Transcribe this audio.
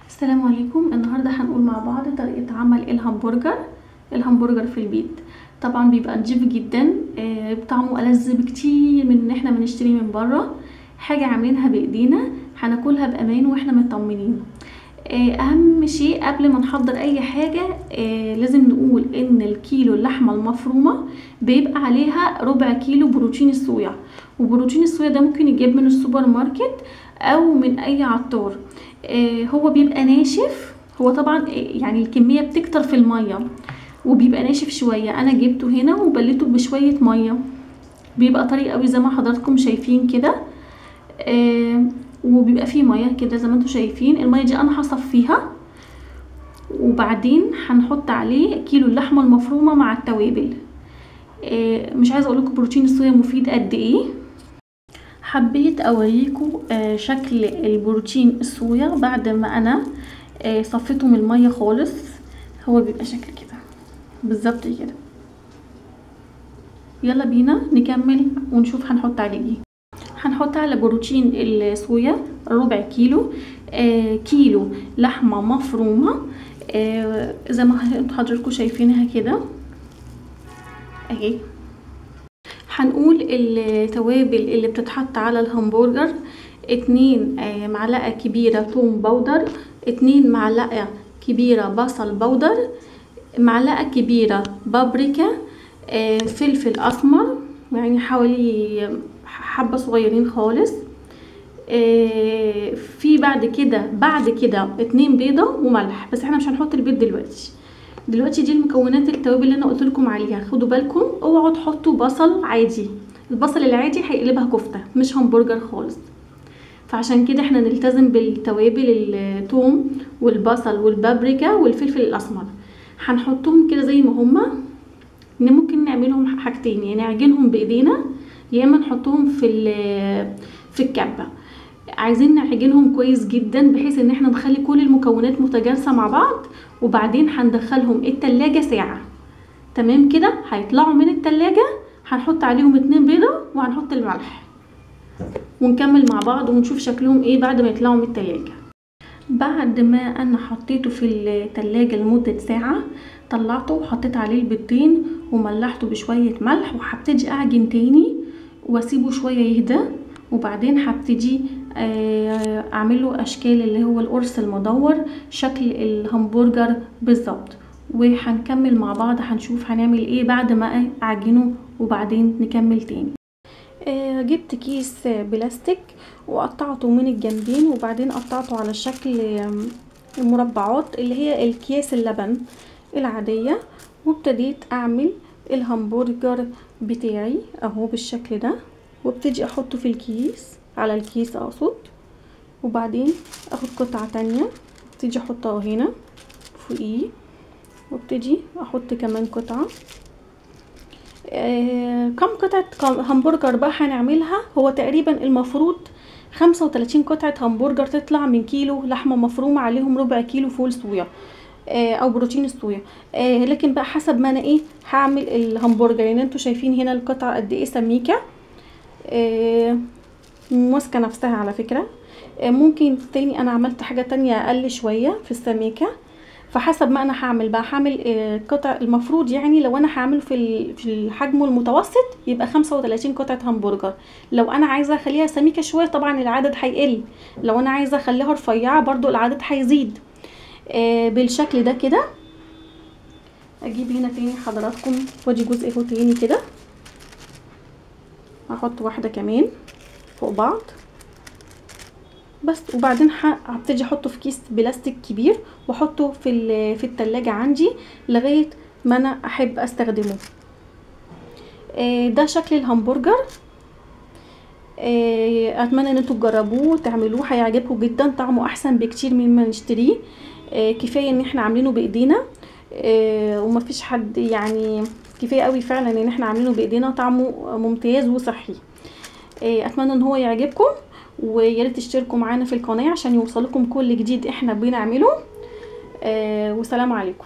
السلام عليكم. النهارده هنقول مع بعض طريقه عمل الهمبرجر في البيت. طبعا بيبقى نضيف جدا، طعمه ألذ بكتير من ان احنا بنشتري من بره. حاجه عاملينها بايدينا هناكلها بامان واحنا مطمنين. اهم شيء قبل ما نحضر اي حاجه لازم نقول ان الكيلو اللحمه المفرومه بيبقى عليها ربع كيلو بروتين الصويا، وبروتين الصويا ده ممكن يجيب من السوبر ماركت او من اي عطار. هو بيبقى ناشف، هو طبعا يعني الكميه بتكتر في الميه وبيبقى ناشف شويه. انا جبته هنا وبليته بشويه ميه، بيبقى طري قوي زي ما حضراتكم شايفين كده. وبيبقى فيه ميه كده زي ما انتم شايفين. الميه دي انا هصفيها وبعدين هنحط عليه كيلو اللحمه المفرومه مع التوابل. مش عايزه اقول لكم بروتين الصويا مفيد قد ايه. حبيت اوريكم شكل البروتين الصويا بعد ما انا صفيته من الميه خالص. هو بيبقى شكل كده بالظبط كده. يلا بينا نكمل ونشوف هنحط عليه ايه. هنحط على بروتين الصويا ربع كيلو، كيلو لحمه مفرومه زي ما حضراتكم شايفينها كده اهي. هنقول التوابل اللي بتتحط على الهمبرجر: 2 معلقه كبيره توم باودر، 2 معلقه كبيره بصل باودر، معلقه كبيره بابريكا، فلفل اسمر يعني حوالي حبه صغيرين خالص. في بعد كده 2 بيضه وملح، بس احنا مش هنحط البيض دلوقتي. دي المكونات التوابل اللي انا قلت لكم عليها. خدوا بالكم اوعوا تحطوا بصل عادي، البصل العادي هيقلبها كفته مش همبرجر خالص. فعشان كده احنا نلتزم بالتوابل: الثوم والبصل والبابريكا والفلفل الاسمر. هنحطهم كده زي ما هما. ممكن نعملهم حاجتين: يعني نعجنهم بايدينا يا اما نحطهم في الكبه. عايزين نعجنهم كويس جدا بحيث ان احنا نخلي كل المكونات متجانسه مع بعض، وبعدين هندخلهم التلاجة ساعه. تمام كده. هيطلعوا من التلاجة هنحط عليهم 2 بيضه وهنحط الملح ونكمل مع بعض ونشوف شكلهم ايه بعد ما يطلعوا من التلاجة. بعد ما انا حطيته في التلاجة لمدة ساعة، طلعته وحطيت عليه البيضتين وملحته بشوية ملح، وهبتدي اعجن تاني واسيبه شوية يهدى، وبعدين هبتدي اعمله اشكال اللي هو القرص المدور شكل الهمبرجر بالظبط. وهنكمل مع بعض هنشوف هنعمل ايه بعد ما اعجنه وبعدين نكمل تاني. جبت كيس بلاستيك وقطعته من الجنبين، وبعدين قطعته على شكل المربعات اللي هي الكياس اللبن العادية، وابتديت اعمل الهمبرجر بتاعي اهو بالشكل ده. وابتدي احطه في الكيس، على الكيس اقصد، وبعدين اخد قطعة تانية ابتدي احطها هنا فوقيه، وابتدي احط كمان قطعة. كم قطعة همبرجر بقى هنعملها؟ هو تقريبا المفروض 35 قطعة همبرجر تطلع من كيلو لحمة مفرومة عليهم ربع كيلو فول صويا او بروتين الصويا. لكن بقى حسب ما انا ايه هعمل الهمبرجر. يعني انتوا شايفين هنا القطعة قد ايه سميكة، ماسكة نفسها على فكرة. ممكن تاني انا عملت حاجة تانية اقل شوية في السميكة، فحسب ما انا هعمل بقى. هعمل قطع المفروض يعني لو انا هعمله في الحجم المتوسط يبقى 35 قطعة همبرجر. لو انا عايزة اخليها سميكة شوية طبعا العدد هيقل، لو انا عايزة اخليها رفيعة برضو العدد هيزيد. بالشكل ده كده. اجيب هنا تاني حضراتكم وادي جزء اهو تاني كده، هحط واحدة كمان فوق بعض بس، وبعدين هبتدي احطه في كيس بلاستيك كبير واحطه في التلاجة عندي لغاية ما انا احب استخدمه. ده شكل الهمبرجر. اتمنى ان انتوا تجربوه وتعملوه، هيعجبكم جدا. طعمه احسن بكتير مما نشتريه. كفايه ان احنا عاملينه بايدينا، ومفيش حد يعني كفايه قوي فعلا ان احنا عاملينه بايدينا. طعمه ممتاز وصحي. اتمنى ان هو يعجبكم، ويا ريت تشتركوا معانا في القناه عشان يوصلكم كل جديد احنا بنعمله. وسلام عليكم.